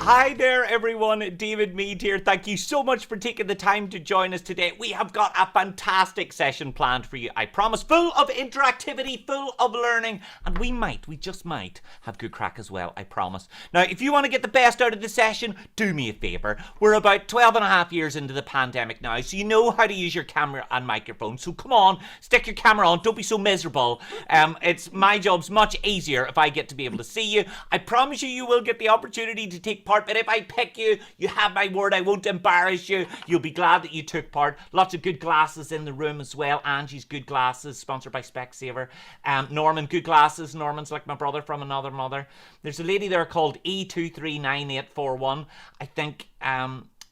Hi there, everyone. David Meade here. Thank you so much for taking the time to join us today. We have got a fantastic session planned for you, I promise. Full of interactivity, full of learning, and we just might, have good crack as well, I promise. Now, if you want to get the best out of the session, do me a favour. We're about 12 and a half years into the pandemic now, so you know how to use your camera and microphone. So come on, stick your camera on. Don't be so miserable. My job's much easier if I get to be able to see you. I promise you, you will get the opportunity to take part, but if I pick you, you have my word, I won't embarrass you. You'll be glad that you took part. Lots of good glasses in the room as well. Angie's Good Glasses, sponsored by Specsaver. Norman, good glasses. Norman's like my brother from another mother. There's a lady there called E239841. I think,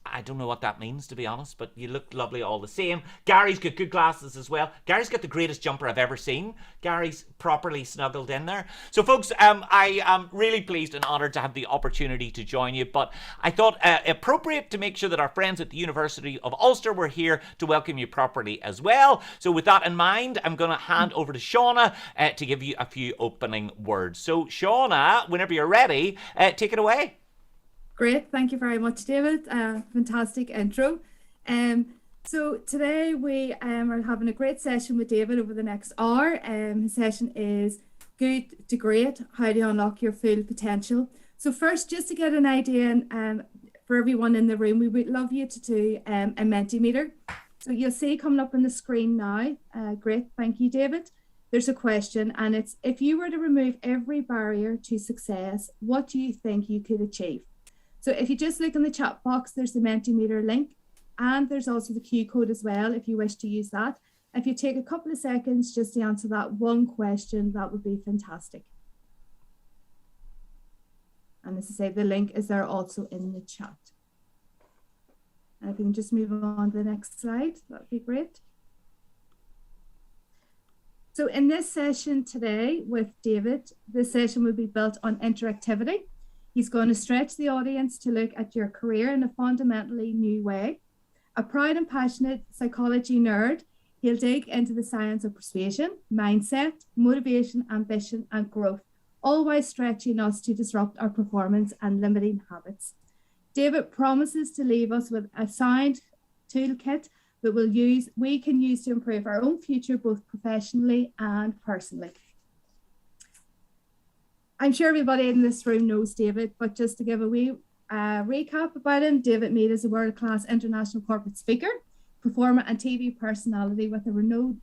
I don't know what that means, to be honest, but you look lovely all the same. Gary's got good glasses as well. Gary's got the greatest jumper I've ever seen. Gary's properly snuggled in there. So, folks, I am really pleased and honoured to have the opportunity to join you, but I thought appropriate to make sure that our friends at the University of Ulster were here to welcome you properly as well. So, with that in mind, I'm going to hand over to Shauna to give you a few opening words. So, Shauna, whenever you're ready, take it away. Great, thank you very much, David. Fantastic intro. So today we are having a great session with David over the next hour. His session is Good to Great, How to Unlock Your Full Potential. So first, just to get an idea for everyone in the room, we would love you to do a Mentimeter. So you'll see coming up on the screen now. Great, thank you, David. There's a question, and it's, if you were to remove every barrier to success, what do you think you could achieve? So if you just look in the chat box, there's the Mentimeter link, and there's also the Q code as well if you wish to use that. If you take a couple of seconds just to answer that one question, that would be fantastic. And as I say, the link is there also in the chat. And if we can just move on to the next slide, that would be great. So in this session today with David, this session will be built on interactivity. He's going to stretch the audience to look at your career in a fundamentally new way. A proud and passionate psychology nerd, he'll dig into the science of persuasion, mindset, motivation, ambition, and growth, all while stretching us to disrupt our performance and limiting habits. David promises to leave us with a sound toolkit that we can use to improve our own future, both professionally and personally. I'm sure everybody in this room knows David, but just to give a wee recap about him, David Meade is a world-class international corporate speaker, performer and TV personality with a renowned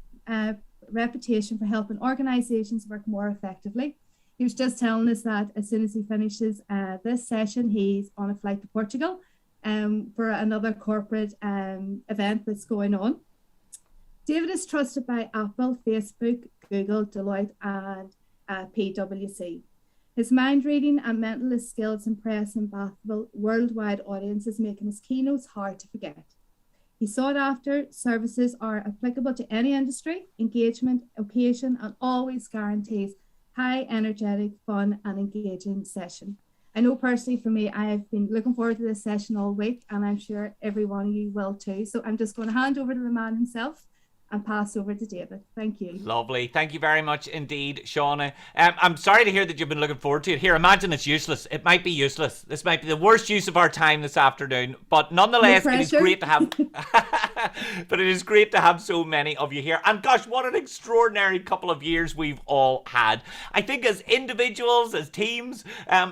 reputation for helping organisations work more effectively. He was just telling us that as soon as he finishes this session, he's on a flight to Portugal for another corporate event that's going on. David is trusted by Apple, Facebook, Google, Deloitte, and PwC. His mind reading and mentalist skills impress and baffle worldwide audiences, making his keynotes hard to forget. His sought after services are applicable to any industry, engagement, occasion, and always guarantees high energetic, fun, and engaging session. I know personally for me, I have been looking forward to this session all week, and I'm sure every one of you will too. So I'm just going to hand over to the man himself and pass over to David. Thank you. Lovely. Thank you very much indeed, Shauna. I'm sorry to hear that you've been looking forward to it. Here, imagine it's useless. It might be useless. This might be the worst use of our time this afternoon, but nonetheless, it is great to have but it is great to have so many of you here. And gosh, what an extraordinary couple of years we've all had. I think as individuals, as teams,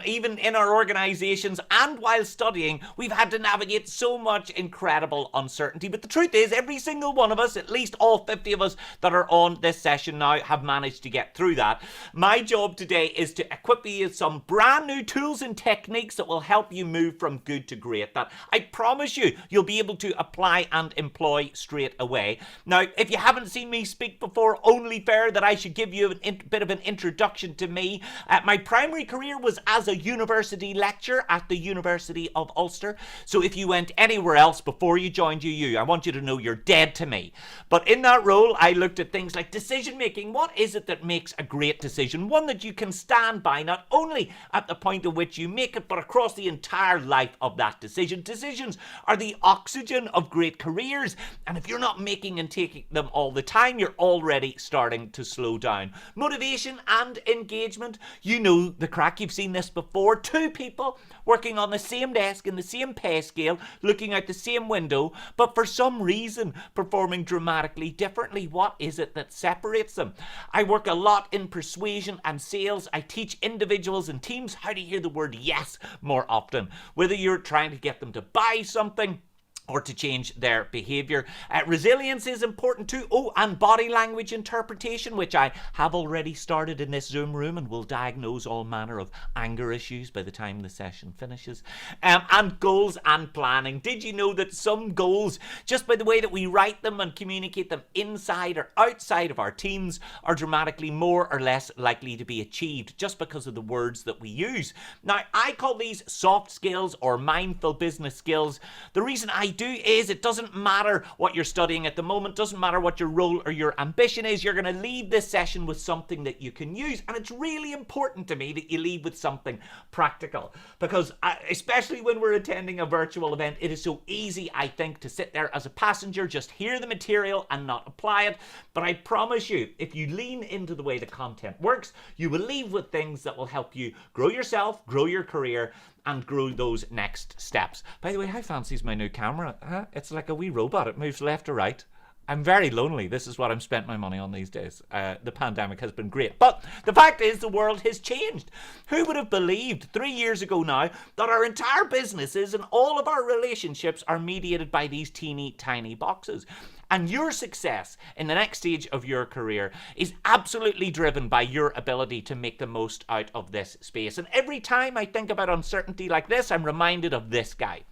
even in our organizations and while studying, we've had to navigate so much incredible uncertainty. But the truth is, every single one of us, at least all 50 of us that are on this session now, have managed to get through that. My job today is to equip you with some brand new tools and techniques that will help you move from good to great, that I promise you, you'll be able to apply and employ straight away. Now, if you haven't seen me speak before, only fair that I should give you a bit of an introduction to me. My primary career was as a university lecturer at the University of Ulster. So if you went anywhere else before you joined UU, I want you to know you're dead to me. But in in that role, I looked at things like decision making. What is it that makes a great decision? One that you can stand by, not only at the point at which you make it, but across the entire life of that decision. Decisions are the oxygen of great careers. And if you're not making and taking them all the time, you're already starting to slow down. Motivation and engagement. You know the crack. You've seen this before. Two people working on the same desk in the same pay scale, looking out the same window, but for some reason performing dramatically differently. What is it that separates them? I work a lot in persuasion and sales. I teach individuals and teams how to hear the word yes more often. Whether you're trying to get them to buy something or to change their behavior. Resilience is important too. Oh, and body language interpretation, which I have already started in this Zoom room and will diagnose all manner of anger issues by the time the session finishes. And goals and planning. Did you know that some goals, just by the way that we write them and communicate them inside or outside of our teams, are dramatically more or less likely to be achieved just because of the words that we use? Now, I call these soft skills or mindful business skills. The reason I do is it doesn't matter what you're studying at the moment, doesn't matter what your role or your ambition is, you're going to leave this session with something that you can use. And it's really important to me that you leave with something practical, because especially when we're attending a virtual event, it is so easy, I think, to sit there as a passenger, just hear the material and not apply it. But I promise you, if you lean into the way the content works, you will leave with things that will help you grow yourself, grow your career, and grow those next steps. By the way, how fancy is my new camera? Huh? It's like a wee robot. It moves left to right. I'm very lonely. This is what I'm spent my money on these days. The pandemic has been great. But the fact is, the world has changed. Who would have believed 3 years ago now that our entire businesses and all of our relationships are mediated by these teeny tiny boxes? And your success in the next stage of your career is absolutely driven by your ability to make the most out of this space. And every time I think about uncertainty like this, I'm reminded of this guy.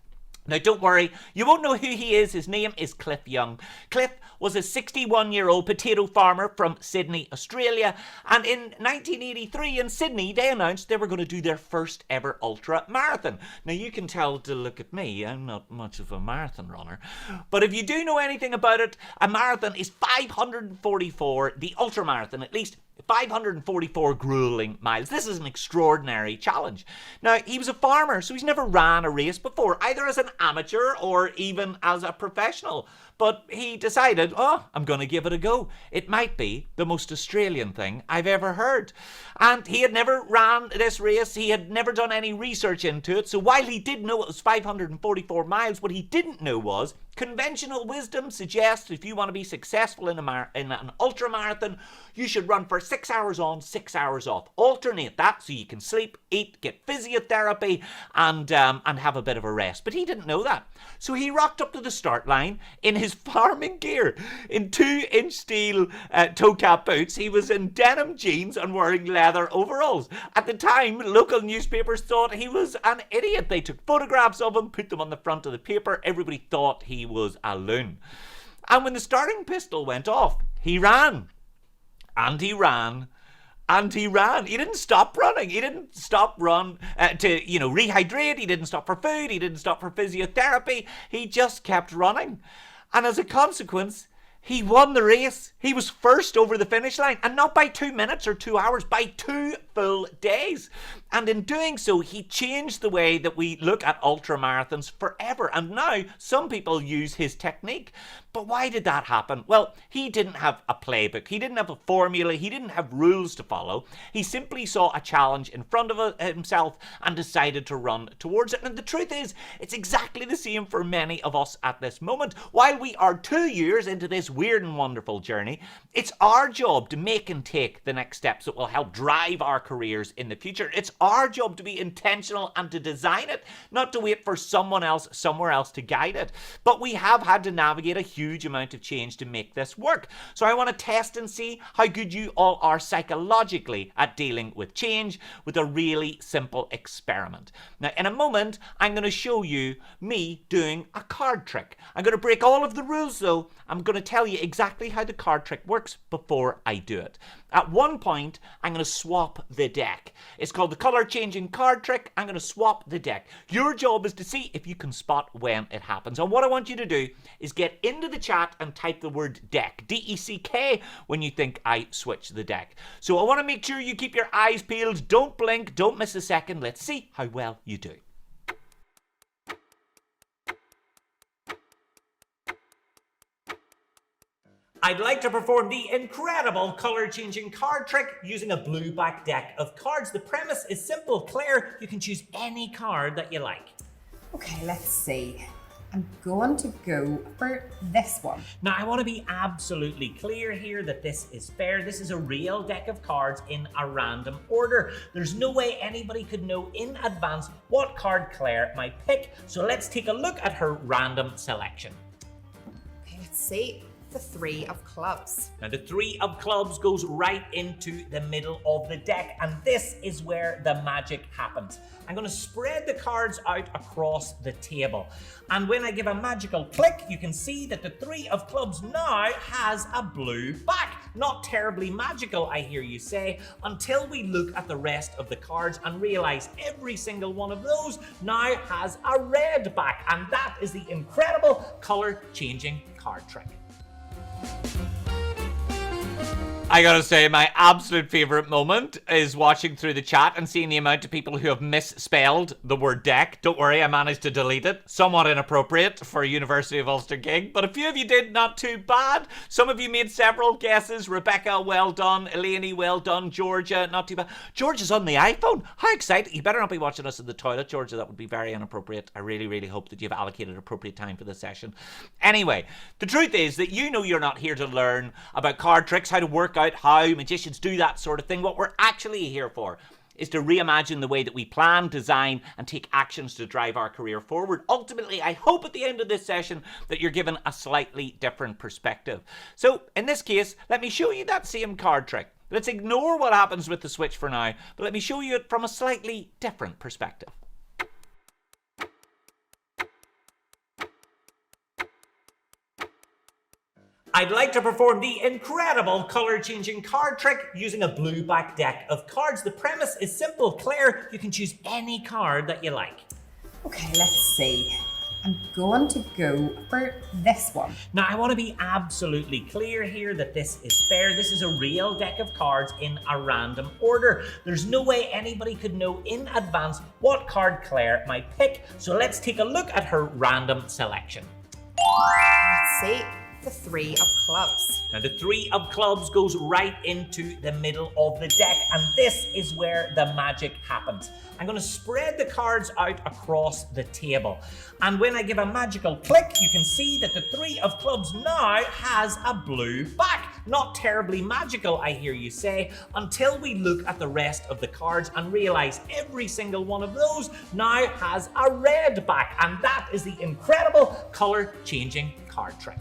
Now, don't worry, you won't know who he is. His name is Cliff Young. Cliff was a 61-year-old potato farmer from Sydney, Australia. And in 1983 in Sydney, they announced they were going to do their first ever ultra marathon. Now, you can tell to look at me, I'm not much of a marathon runner. But if you do know anything about it, a marathon is 544, the ultra marathon at least, 544 grueling miles. This is an extraordinary challenge. Now, he was a farmer, so he's never ran a race before, either as an amateur or even as a professional. But he decided, I'm going to give it a go. It might be the most Australian thing I've ever heard. And he had never ran this race. He had never done any research into it. So while he did know it was 544 miles, what he didn't know was conventional wisdom suggests if you want to be successful in an ultra marathon, you should run for 6 hours on, 6 hours off. Alternate that so you can sleep, eat, get physiotherapy, and have a bit of a rest. But he didn't know that. So he rocked up to the start line in his farming gear, in 2-inch steel toe cap boots. He was in denim jeans and wearing leather overalls. At the time, local newspapers thought he was an idiot. They took photographs of him, put them on the front of the paper. Everybody thought he was a loon. And when the starting pistol went off, he ran. And he ran. And he ran. He didn't stop running. He didn't stop run to, rehydrate. He didn't stop for food. He didn't stop for physiotherapy. He just kept running. And as a consequence, he won the race. He was first over the finish line, and not by 2 minutes or 2 hours, by 2 full days. And in doing so, he changed the way that we look at ultra marathons forever. And now some people use his technique. But why did that happen? Well, he didn't have a playbook. He didn't have a formula. He didn't have rules to follow. He simply saw a challenge in front of himself and decided to run towards it. And the truth is, it's exactly the same for many of us at this moment. While we are 2 years into this weird and wonderful journey, it's our job to make and take the next steps that will help drive our careers in the future. It's our job to be intentional and to design it, not to wait for someone else somewhere else to guide it. But we have had to navigate a huge amount of change to make this work. So I want to test and see how good you all are psychologically at dealing with change with a really simple experiment. Now, in a moment, I'm going to show you me doing a card trick. I'm going to break all of the rules though. I'm going to tell tell you exactly how the card trick works before I do it. At one point, I'm going to swap the deck. It's called the color changing card trick. I'm going to swap the deck. Your job is to see if you can spot when it happens. And what I want you to do is get into the chat and type the word deck, D-E-C-K, when you think I switch the deck. So I want to make sure you keep your eyes peeled. Don't blink. Don't miss a second. Let's see how well you do. I'd like to perform the incredible color-changing card trick using a blue back deck of cards. The premise is simple. Claire, you can choose any card that you like. Okay, let's see. I'm going to go for this one. Now, I want to be absolutely clear here that this is fair. This is a real deck of cards in a random order. There's no way anybody could know in advance what card Claire might pick. So let's take a look at her random selection. Okay, let's see. The 3 of clubs. Now, the 3 of clubs goes right into the middle of the deck, and this is where the magic happens. I'm going to spread the cards out across the table, and when I give a magical click, you can see that the 3 of clubs now has a blue back. Not terribly magical, I hear you say, until we look at the rest of the cards and realize every single one of those now has a red back, and that is the incredible color-changing card trick. I gotta say, my absolute favorite moment is watching through the chat and seeing the amount of people who have misspelled the word deck. Don't worry, I managed to delete it. Somewhat inappropriate for a University of Ulster gig, but a few of you did not too bad. Some of you made several guesses. Rebecca, well done. Eleni, well done. Georgia, not too bad. Georgia's on the iPhone. How exciting. You better not be watching us in the toilet, Georgia. That would be very inappropriate. I really, really hope that you've allocated appropriate time for this session. Anyway, the truth is that you know you're not here to learn about card tricks, how to work out how magicians do that sort of thing. What we're actually here for is to reimagine the way that we plan, design, and take actions to drive our career forward. Ultimately, I hope at the end of this session that you're given a slightly different perspective. So, in this case, let me show you that same card trick. Let's ignore what happens with the switch for now, but let me show you it from a slightly different perspective. I'd like to perform the incredible color-changing card trick using a blue back deck of cards. The premise is simple. Claire, you can choose any card that you like. Okay, let's see. I'm going to go for this one. Now, I want to be absolutely clear here that this is fair. This is a real deck of cards in a random order. There's no way anybody could know in advance what card Claire might pick. So let's take a look at her random selection. Let's see. The 3 of clubs. Now, the 3 of clubs goes right into the middle of the deck, and this is where the magic happens. I'm going to spread the cards out across the table, and when I give a magical click, you can see that the 3 of clubs now has a blue back. Not terribly magical, I hear you say, until we look at the rest of the cards and realize every single one of those now has a red back, and that is the incredible color-changing card trick.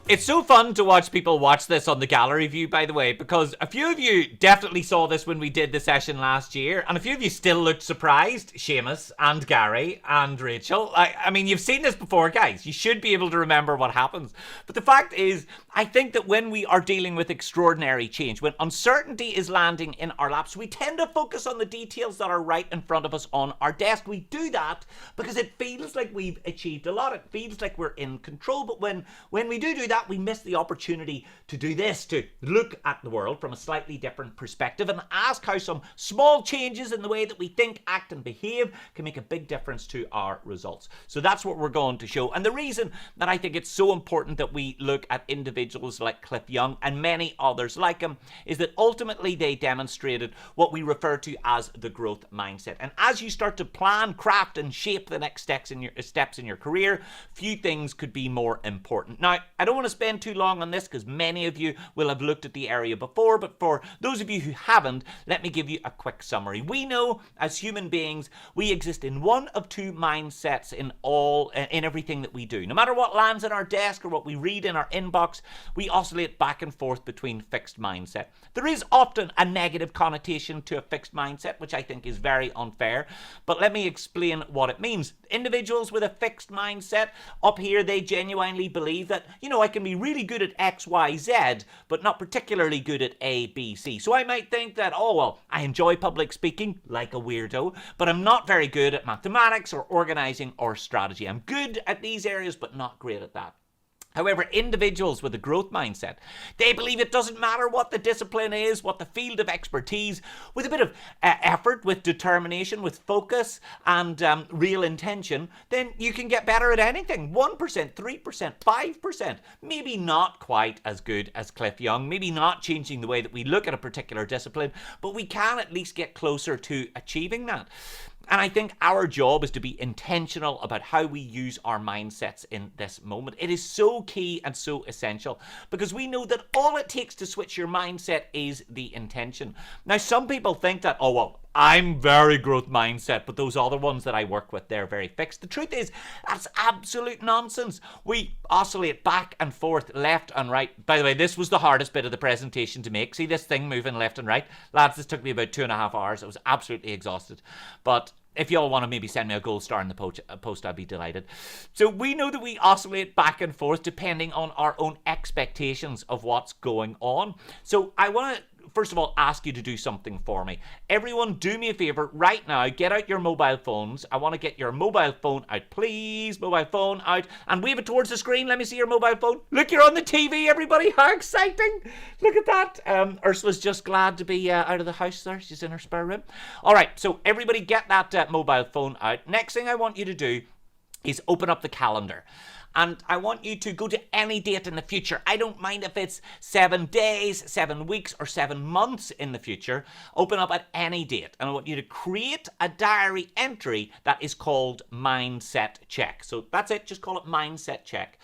It's so fun to watch people watch this on the gallery view, by the way, because a few of you definitely saw this when we did the session last year, and a few of you still looked surprised. Seamus and Gary and Rachel. I mean, you've seen this before, guys. You should be able to remember what happens. But the fact is, I think that when we are dealing with extraordinary change, when uncertainty is landing in our laps, we tend to focus on the details that are right in front of us on our desk. We do that because it feels like we've achieved a lot. It feels like we're in control. But when we do that, we miss the opportunity to do this, to look at the world from a slightly different perspective and ask how some small changes in the way that we think, act, and behave can make a big difference to our results. So that's what we're going to show. And the reason that I think it's so important that we look at individuals like Cliff Young and many others like him is that ultimately they demonstrated what we refer to as the growth mindset. And as you start to plan, craft, and shape the next steps in your career, few things could be more important. Now, I don't want want to spend too long on this because many of you will have looked at the area before, but for those of you who haven't, let me give you a quick summary. We know as human beings, we exist in one of two mindsets in everything that we do. No matter what lands on our desk or what we read in our inbox, we oscillate back and forth between fixed mindset. There is often a negative connotation to a fixed mindset, which I think is very unfair, but let me explain what it means. Individuals with a fixed mindset, up here, they genuinely believe that, I can be really good at X, Y, Z, but not particularly good at A, B, C. So I might think that, I enjoy public speaking like a weirdo, but I'm not very good at mathematics or organizing or strategy. I'm good at these areas, but not great at that. However, individuals with a growth mindset, they believe it doesn't matter what the discipline is, what the field of expertise, with a bit of effort, with determination, with focus and real intention, then you can get better at anything. 1%, 3%, 5%, maybe not quite as good as Cliff Young, maybe not changing the way that we look at a particular discipline, but we can at least get closer to achieving that. And I think our job is to be intentional about how we use our mindsets in this moment. It is so key and so essential because we know that all it takes to switch your mindset is the intention. Now, some people think that, I'm very growth mindset, but those other ones that I work with, they're very fixed. The truth is, that's absolute nonsense. We oscillate back and forth, left and right. By the way, this was the hardest bit of the presentation to make. See this thing moving left and right? Lads, this took me about 2.5 hours. I was absolutely exhausted. But if y'all want to maybe send me a gold star in the post, I'd be delighted. So we know that we oscillate back and forth depending on our own expectations of what's going on. So I want to first of all ask you to do something for me. Everyone, do me a favor right now. Get out your mobile phones. I want to get your mobile phone out, please. Mobile phone out and wave it towards the screen. Let me see your mobile phone. Look, you're on the TV, everybody. How exciting. Look at that. Ursula's just glad to be out of the house there. She's in her spare room. All right, so everybody get that mobile phone out. Next thing I want you to do is open up the calendar. And I want you to go to any date in the future. I don't mind if it's 7 days, 7 weeks, or 7 months in the future. Open up at any date. And I want you to create a diary entry that is called Mindset Check. So that's it. Just call it Mindset Check.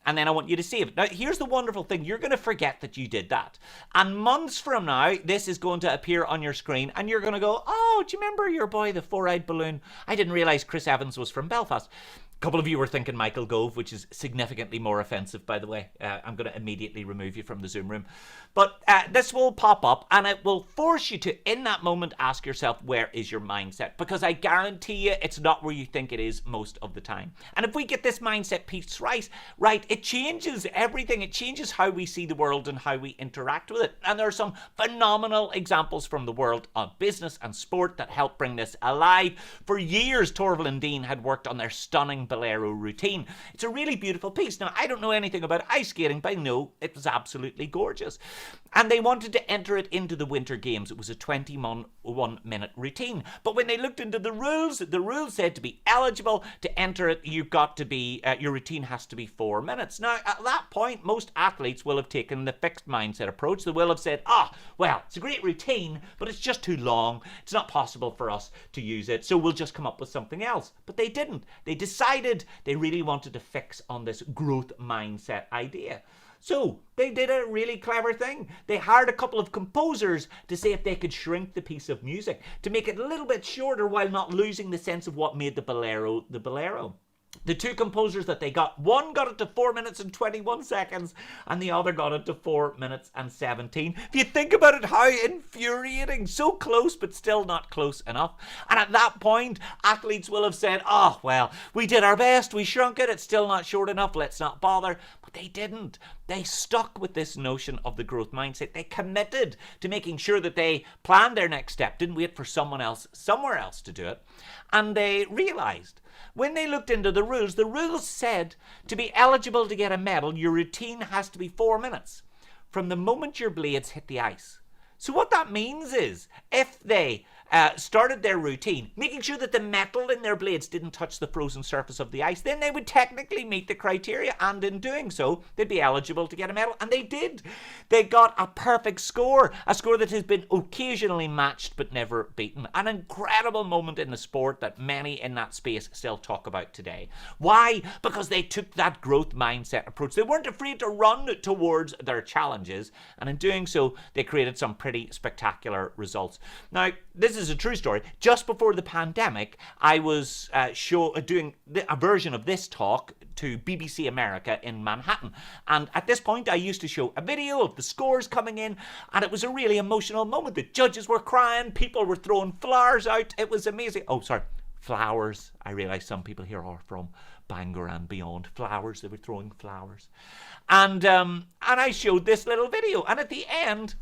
And then I want you to save it. Now, here's the wonderful thing. You're going to forget that you did that. And months from now, this is going to appear on your screen. And you're going to go, do you remember your boy, the four-eyed balloon? I didn't realize Chris Evans was from Belfast. A couple of you were thinking Michael Gove, which is significantly more offensive, by the way. I'm going to immediately remove you from the Zoom room. But this will pop up and it will force you to, in that moment, ask yourself, where is your mindset? Because I guarantee you it's not where you think it is most of the time. And if we get this mindset piece right, it changes everything. It changes how we see the world and how we interact with it. And there are some phenomenal examples from the world of business and sport that help bring this alive. For years, Torval and Dean had worked on their stunning Bolero routine. It's a really beautiful piece. Now, I don't know anything about ice skating, but I know it was absolutely gorgeous. And they wanted to enter it into the Winter Games. It was a 21-minute routine. But when they looked into the rules said to be eligible to enter it, you've got to be, your routine has to be 4 minutes. Now, at that point, most athletes will have taken the fixed mindset approach. They will have said, well, it's a great routine, but it's just too long. It's not possible for us to use it, so we'll just come up with something else. But they didn't. They decided they really wanted to fix on this growth mindset idea. So they did a really clever thing. They hired a couple of composers to see if they could shrink the piece of music to make it a little bit shorter while not losing the sense of what made the Bolero the Bolero. The two composers that they got, one got it to 4 minutes and 21 seconds and the other got it to 4 minutes and 17. If you think about it, how infuriating. So close, but still not close enough. And at that point, athletes will have said, well, we did our best. We shrunk it. It's still not short enough. Let's not bother. But they didn't. They stuck with this notion of the growth mindset. They committed to making sure that they planned their next step, didn't wait for someone else, somewhere else to do it. And they realized when they looked into the rules said to be eligible to get a medal, your routine has to be 4 minutes from the moment your blades hit the ice. So what that means is if they started their routine, making sure that the metal in their blades didn't touch the frozen surface of the ice, then they would technically meet the criteria, and in doing so, they'd be eligible to get a medal, and they did. They got a perfect score, a score that has been occasionally matched but never beaten. An incredible moment in the sport that many in that space still talk about today. Why? Because they took that growth mindset approach. They weren't afraid to run towards their challenges, and in doing so, they created some pretty spectacular results. Now, this is a true story. Just before the pandemic, I was doing a version of this talk to BBC America in Manhattan. And at this point, I used to show a video of the scores coming in, and it was a really emotional moment. The judges were crying, people were throwing flowers out. It was amazing. Oh, sorry, flowers. I realise some people here are from Bangor and beyond. Flowers, they were throwing flowers. And I showed this little video, and at the end,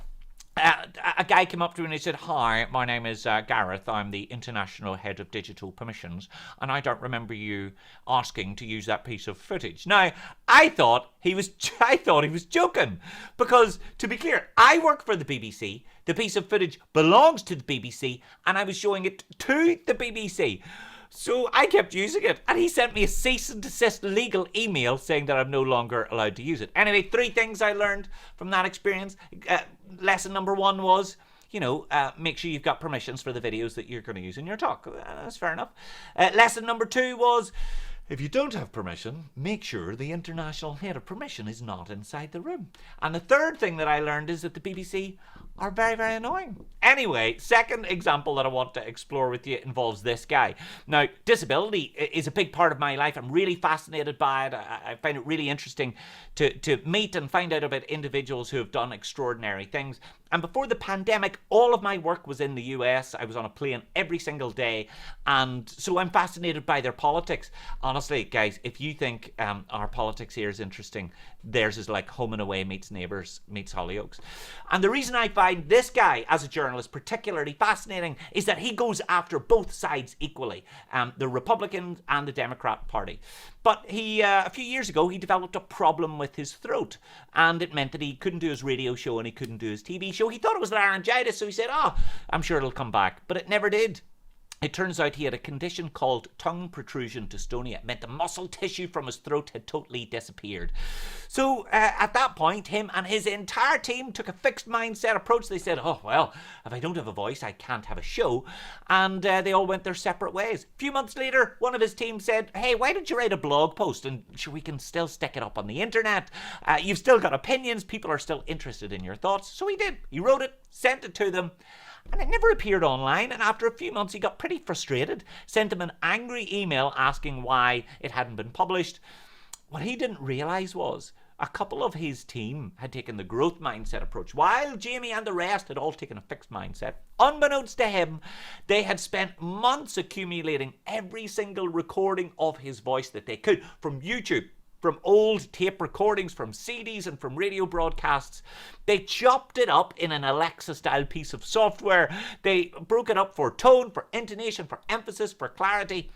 a guy came up to me and he said, "Hi, my name is Gareth. I'm the International Head of Digital Permissions, and I don't remember you asking to use that piece of footage." Now, I thought he was joking, because to be clear, I work for the BBC. The piece of footage belongs to the BBC, and I was showing it to the BBC. So I kept using it, and he sent me a cease and desist legal email saying that I'm no longer allowed to use it. Anyway, 3 things I learned from that experience. Lesson number 1 was, make sure you've got permissions for the videos that you're going to use in your talk. That's fair enough. Lesson number 2 was, if you don't have permission, make sure the international head of permission is not inside the room. And the 3rd thing that I learned is that the BBC are very, very annoying. Anyway, second example that I want to explore with you involves this guy. Now, disability is a big part of my life. I'm really fascinated by it. I find it really interesting to meet and find out about individuals who have done extraordinary things. And before the pandemic, all of my work was in the US. I was on a plane every single day. And so I'm fascinated by their politics. Honestly, guys, if you think our politics here is interesting, theirs is like Home and Away meets Neighbours meets Hollyoaks. And the reason I find this guy as a journalist particularly fascinating is that he goes after both sides equally, the Republican and the Democrat Party. But he, a few years ago, he developed a problem with his throat, and it meant that he couldn't do his radio show and he couldn't do his TV show. He thought it was laryngitis, so he said, I'm sure it'll come back. But it never did. It turns out he had a condition called tongue protrusion dystonia. It meant the muscle tissue from his throat had totally disappeared. So at that point, him and his entire team took a fixed mindset approach. They said, oh, well, if I don't have a voice, I can't have a show. And they all went their separate ways. A few months later, one of his team said, hey, why don't you write a blog post and sure we can still stick it up on the internet? You've still got opinions. People are still interested in your thoughts. So he did. He wrote it, sent it to them. And it never appeared online, and after a few months he got pretty frustrated, sent them an angry email asking why it hadn't been published. What he didn't realise was a couple of his team had taken the growth mindset approach, while Jamie and the rest had all taken a fixed mindset. Unbeknownst to him, they had spent months accumulating every single recording of his voice that they could, from YouTube, from old tape recordings, from CDs and from radio broadcasts. They chopped it up in an Alexa-style piece of software. They broke it up for tone, for intonation, for emphasis, for clarity.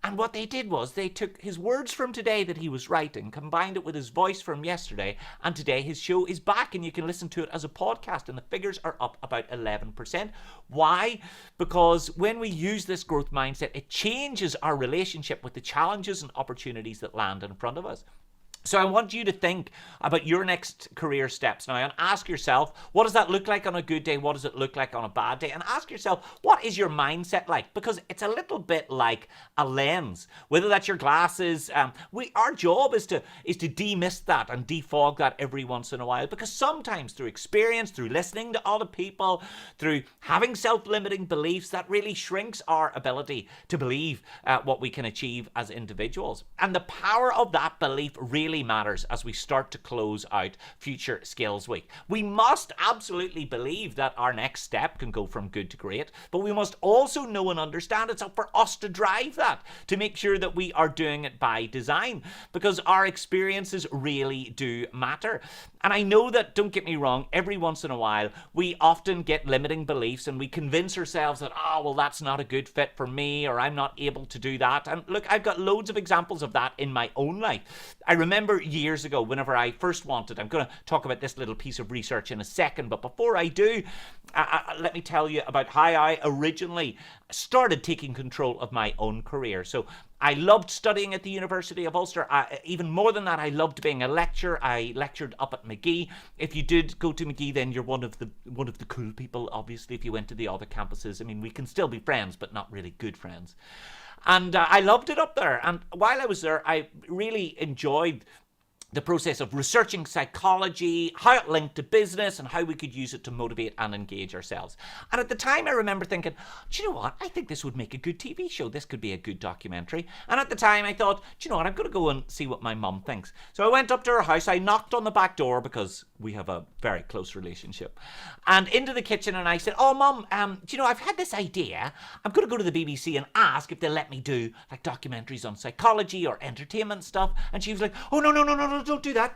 And what they did was they took his words from today that he was writing, combined it with his voice from yesterday, and today his show is back and you can listen to it as a podcast, and the figures are up about 11%. Why? Because when we use this growth mindset, it changes our relationship with the challenges and opportunities that land in front of us. So I want you to think about your next career steps now and ask yourself, what does that look like on a good day? What does it look like on a bad day? And ask yourself, what is your mindset like? Because it's a little bit like a lens. Whether that's your glasses, our job is to demist that and defog that every once in a while. Because sometimes through experience, through listening to other people, through having self-limiting beliefs, that really shrinks our ability to believe what we can achieve as individuals. And the power of that belief really matters as we start to close out Future Skills Week. We must absolutely believe that our next step can go from good to great, but we must also know and understand it's up for us to drive that, to make sure that we are doing it by design, because our experiences really do matter. And I know that, don't get me wrong, every once in a while we often get limiting beliefs and we convince ourselves that, well, that's not a good fit for me, or I'm not able to do that. And look, I've got loads of examples of that in my own life. I remember remember years ago, whenever I first wanted, I'm going to talk about this little piece of research in a second, but before I do, let me tell you about how I originally started taking control of my own career. So I loved studying at the University of Ulster. Even more than that, I loved being a lecturer. I lectured up at Meade. If you did go to Meade, then you're one of the cool people, obviously, if you went to the other campuses. I mean, we can still be friends, but not really good friends. And I loved it up there. And while I was there, I really enjoyed the process of researching psychology, how it linked to business, and how we could use it to motivate and engage ourselves. And at the time, I remember thinking, do you know what? I think this would make a good TV show. This could be a good documentary. And at the time, I thought, do you know what? I'm going to go and see what my mum thinks. So I went up to her house. I knocked on the back door because we have a very close relationship. And into the kitchen, and I said, oh, Mum, do you know, I've had this idea. I'm going to go to the BBC and ask if they'll let me do like documentaries on psychology or entertainment stuff. And she was like, oh, no, don't do that.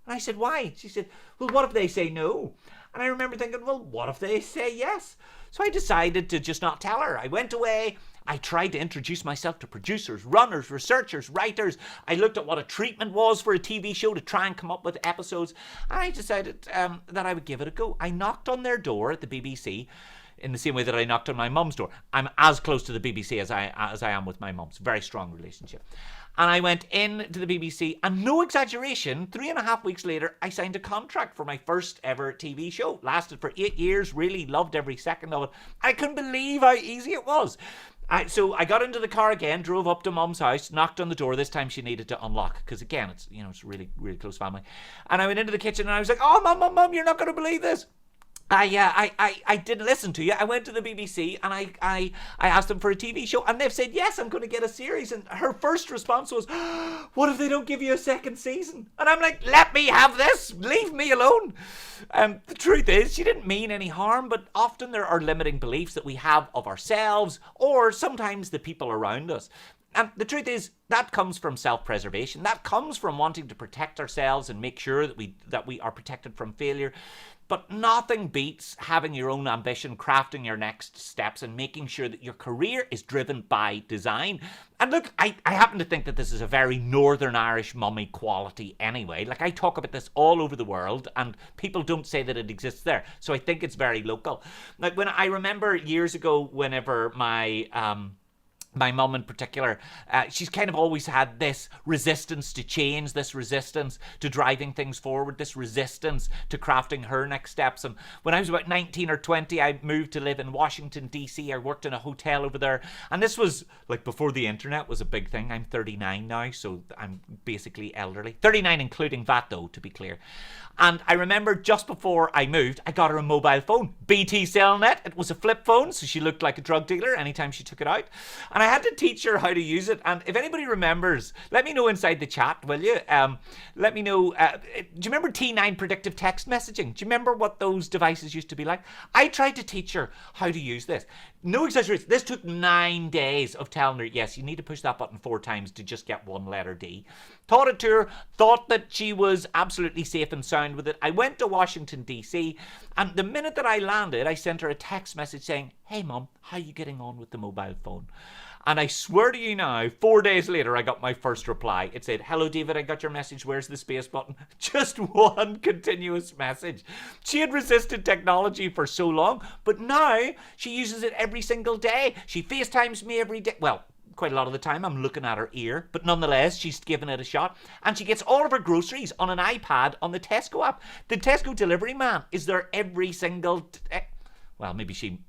And I said, why? She said, well, what if they say no? And I remember thinking, well, what if they say yes? So I decided to just not tell her. I went away. I tried to introduce myself to producers, runners, researchers, writers. I looked at what a treatment was for a TV show to try and come up with episodes. And I decided that I would give it a go. I knocked on their door at the BBC in the same way that I knocked on my mum's door. I'm as close to the BBC as I am with my mum's. Very strong relationship. And I went in to the BBC, and no exaggeration, 3.5 weeks later, I signed a contract for my first ever TV show. Lasted for 8 years, really loved every second of it. I couldn't believe how easy it was. So I got into the car again, drove up to Mum's house, knocked on the door. This time she needed to unlock, because again, it's really, really close family. And I went into the kitchen, and I was like, oh, Mum, you're not going to believe this. I didn't listen to you. I went to the BBC and I asked them for a TV show, and they've said, yes, I'm going to get a series. And her first response was, what if they don't give you a second season? And I'm like, let me have this. Leave me alone. The truth is, she didn't mean any harm, but often there are limiting beliefs that we have of ourselves or sometimes the people around us. And the truth is, that comes from self-preservation. That comes from wanting to protect ourselves and make sure that we are protected from failure. But nothing beats having your own ambition, crafting your next steps, and making sure that your career is driven by design. And look, I happen to think that this is a very Northern Irish mummy quality anyway. Like, I talk about this all over the world, and people don't say that it exists there. So I think it's very local. Like, when I remember years ago, whenever my mum in particular, she's kind of always had this resistance to change, this resistance to driving things forward, this resistance to crafting her next steps. And when I was about 19 or 20, I moved to live in Washington, D.C. I worked in a hotel over there. And this was like before the internet was a big thing. I'm 39 now, so I'm basically elderly. 39 including VAT though, to be clear. And I remember just before I moved, I got her a mobile phone, BT Cellnet. It was a flip phone, so she looked like a drug dealer anytime she took it out. And I had to teach her how to use it. And if anybody remembers, let me know inside the chat, will you? Let me know. Do you remember T9 predictive text messaging? Do you remember what those devices used to be like? I tried to teach her how to use this. No exaggeration. This took 9 days of telling her, yes, you need to push that button 4 times to just get one letter D. Taught it to her, thought that she was absolutely safe and sound with it. I went to Washington, D.C., and the minute that I landed, I sent her a text message saying, hey, Mum, how are you getting on with the mobile phone? And I swear to you now, 4 days later, I got my first reply. It said, hello, David, I got your message. Where's the space button? Just one continuous message. She had resisted technology for so long, but now she uses it every single day. She FaceTimes me every day. Well, quite a lot of the time I'm looking at her ear, but nonetheless, she's given it a shot. And she gets all of her groceries on an iPad on the Tesco app. The Tesco delivery man is there every single... Well, maybe she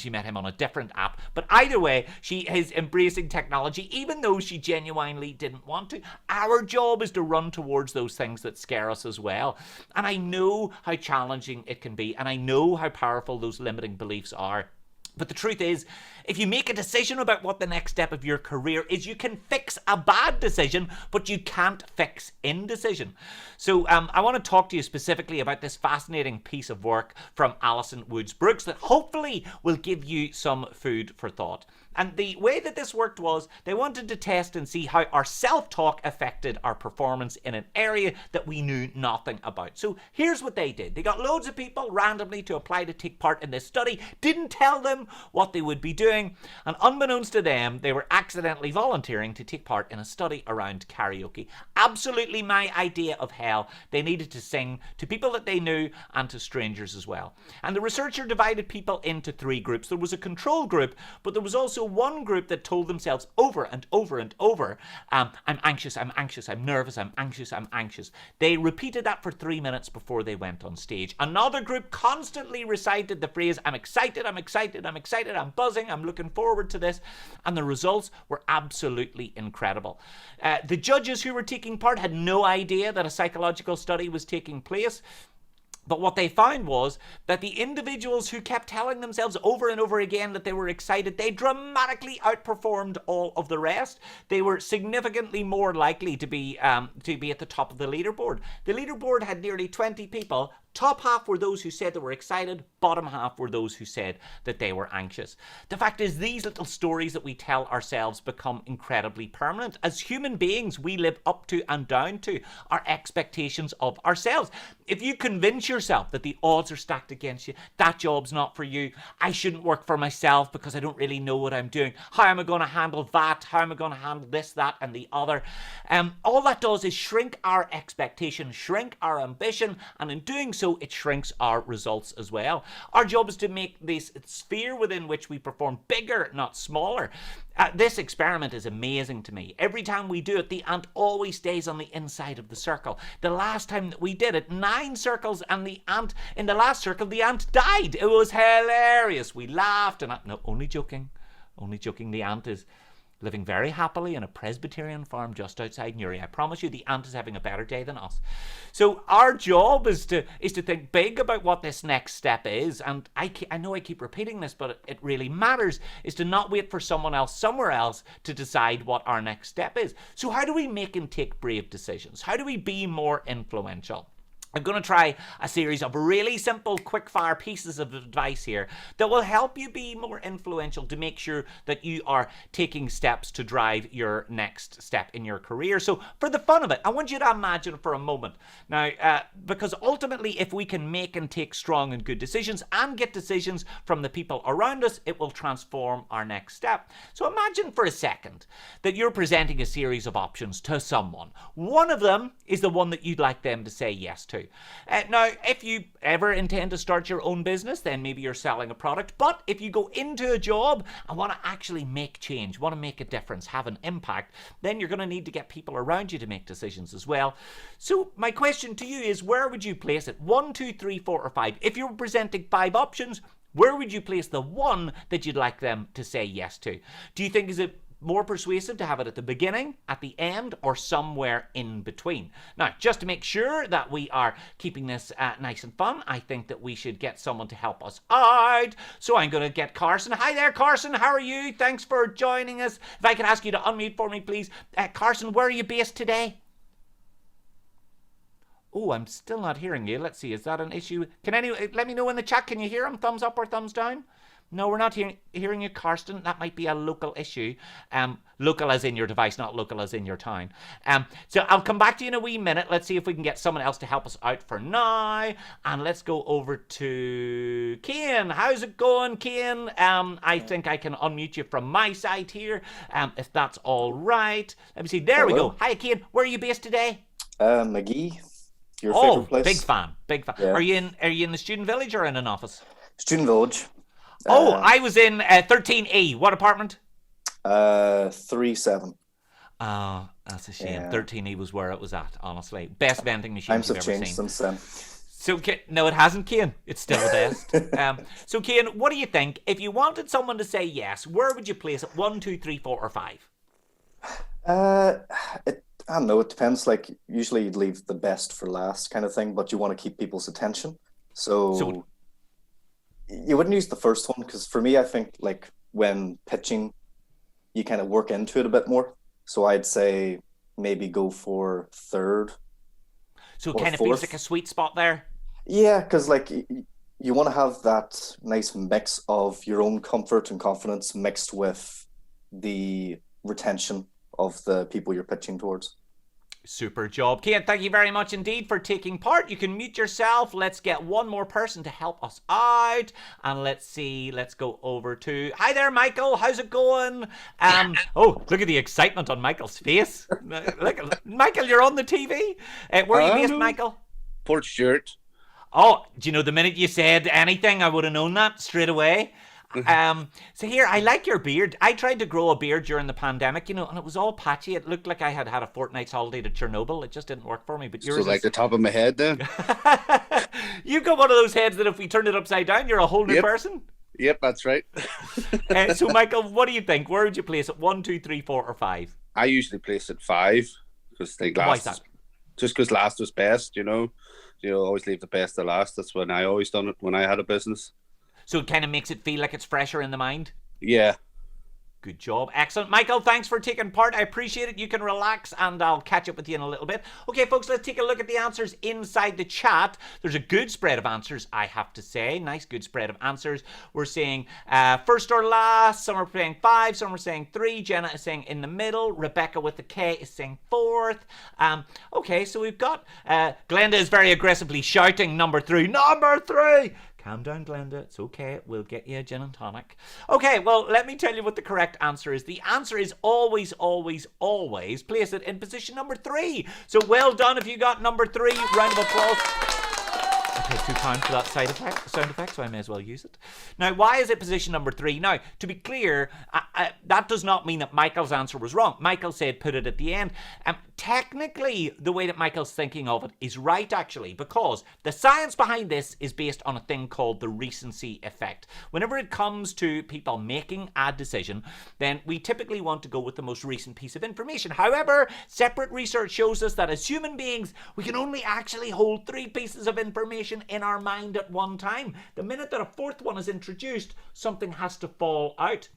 met him on a different app. But either way, she is embracing technology, even though she genuinely didn't want to. Our job is to run towards those things that scare us as well. And I know how challenging it can be, and I know how powerful those limiting beliefs are. But the truth is, if you make a decision about what the next step of your career is, you can fix a bad decision, but you can't fix indecision. So I want to talk to you specifically about this fascinating piece of work from Alison Woods Brooks that hopefully will give you some food for thought. And the way that this worked was they wanted to test and see how our self-talk affected our performance in an area that we knew nothing about. So here's what they did. They got loads of people randomly to apply to take part in this study, didn't tell them what they would be doing, and unbeknownst to them, they were accidentally volunteering to take part in a study around karaoke. Absolutely my idea of hell. They needed to sing to people that they knew and to strangers as well. And the researcher divided people into 3 groups. There was a control group, but there was also one group that told themselves over and over and over, I'm anxious, I'm anxious, I'm nervous, I'm anxious, I'm anxious. They repeated that for 3 minutes before they went on stage. Another group constantly recited the phrase, I'm excited, I'm excited, I'm excited, I'm buzzing, I'm looking forward to this. And the results were absolutely incredible. The judges who were taking part had no idea that a psychological study was taking place. But what they found was that the individuals who kept telling themselves over and over again that they were excited, they dramatically outperformed all of the rest. They were significantly more likely to be at the top of the leaderboard. The leaderboard had nearly 20 people. Top half were those who said they were excited. Bottom half were those who said that they were anxious. The fact is, these little stories that we tell ourselves become incredibly permanent. As human beings, we live up to and down to our expectations of ourselves. If you convince yourself that the odds are stacked against you, that job's not for you, I shouldn't work for myself because I don't really know what I'm doing, how am I going to handle that, how am I going to handle this, that and the other, all that does is shrink our expectation, shrink our ambition, and in doing so, it shrinks our results as well. Our job is to make this sphere within which we perform bigger, not smaller. This experiment is amazing to me. Every time we do it, the ant always stays on the inside of the circle. The last time that we did it, 9 circles, and the ant, in the last circle, the ant died. It was hilarious. We laughed, and no, only joking. Only joking. The ant is living very happily in a Presbyterian farm just outside Newry. I promise you the ant is having a better day than us. So our job is to think big about what this next step is. And I know I keep repeating this, but it really matters, is to not wait for someone else somewhere else to decide what our next step is. So how do we make and take brave decisions? How do we be more influential? I'm going to try a series of really simple, quick-fire pieces of advice here that will help you be more influential to make sure that you are taking steps to drive your next step in your career. So for the fun of it, I want you to imagine for a moment. Now, because ultimately, if we can make and take strong and good decisions and get decisions from the people around us, it will transform our next step. So imagine for a second that you're presenting a series of options to someone. One of them is the one that you'd like them to say yes to. Now, if you ever intend to start your own business, then maybe you're selling a product. But if you go into a job and want to actually make change, want to make a difference, have an impact, then you're going to need to get people around you to make decisions as well. So my question to you is, where would you place it? 1, 2, 3, 4, or 5? If you're presenting 5 options, where would you place the one that you'd like them to say yes to? Do you think is it more persuasive to have it at the beginning, at the end, or somewhere in between? Now, just to make sure that we are keeping this nice and fun, I think that we should get someone to help us out. So I'm going to get Carson. Hi there, Carson. How are you? Thanks for joining us. If I could ask you to unmute for me, please. Carson, where are you based today? Oh, I'm still not hearing you. Let's see. Is that an issue? Can anyone let me know in the chat? Can you hear him? Thumbs up or thumbs down? No, we're not hearing you, Karsten. That might be a local issue. Local as in your device, not local as in your town. So I'll come back to you in a wee minute. Let's see if we can get someone else to help us out for now. And let's go over to Cian. How's it going, Cian? I think I can unmute you from my side here, if that's all right. Let me see. There we go. Hi, Cian. Where are you based today? McGee. Your favorite place? Big fan. Big fan. Yeah. Are you in the student village or in an office? Student village. I was in 13E. What apartment? 3-7. Oh, that's a shame. Yeah. 13E was where it was at, honestly. Best vending machine you've ever seen. Times have changed since then. So, no, it hasn't, Cian. It's still the best. So, Cian, what do you think? If you wanted someone to say yes, where would you place it? 1, 2, 3, 4, or 5? I don't know. It depends. Like, usually you'd leave the best for last kind of thing, but you want to keep people's attention. So you wouldn't use the first one, because for me, I think like when pitching, you kind of work into it a bit more. So I'd say maybe go for 3rd. So it kind of feels like a sweet spot there. Yeah, because like you want to have that nice mix of your own comfort and confidence mixed with the retention of the people you're pitching towards. Super job. Kate, thank you very much indeed for taking part. You can mute yourself. Let's get one more person to help us out. And let's see. Let's go over to... Hi there, Michael. How's it going? Oh, look at the excitement on Michael's face. Look, Michael, you're on the TV. Where are you based, Michael? Port Stewart. Oh, do you know, the minute you said anything, I would have known that straight away. So here, I like your beard. I tried to grow a beard during the pandemic, and it was all patchy. It looked like I had a fortnight's holiday to Chernobyl. It just didn't work for me. But yours So like the top of my head then? You've got one of those heads that if we turned it upside down, you're a whole new person. Yep, that's right. So Michael, what do you think? Where would you place it? 1, 2, 3, 4, or 5? I usually place it 5 because Why is that? Just because last was best, you always leave the best to last. That's when I always done it when I had a business. So it kind of makes it feel like it's fresher in the mind? Yeah. Good job. Excellent. Michael, thanks for taking part. I appreciate it. You can relax and I'll catch up with you in a little bit. Okay, folks, let's take a look at the answers inside the chat. There's a good spread of answers, I have to say. Nice, good spread of answers. We're saying first or last. Some are saying 5. Some are saying 3. Jenna is saying in the middle. Rebecca with the K is saying 4th. Okay, so we've got... Glenda is very aggressively shouting number 3. Number 3! Calm down, Glenda. It's okay. We'll get you a gin and tonic. Okay, well, let me tell you what the correct answer is. The answer is always, always, always place it in position number 3. So well done if you got number 3. Round of applause. I paid £2 for that sound effect, so I may as well use it. Now, why is it position number 3? Now, to be clear, that does not mean that Michael's answer was wrong. Michael said put it at the end. Technically, the way that Michael's thinking of it is right, actually, because the science behind this is based on a thing called the recency effect. Whenever it comes to people making a decision, then we typically want to go with the most recent piece of information. However, separate research shows us that as human beings, we can only actually hold 3 pieces of information in our mind at one time. The minute that a 4th one is introduced, something has to fall out.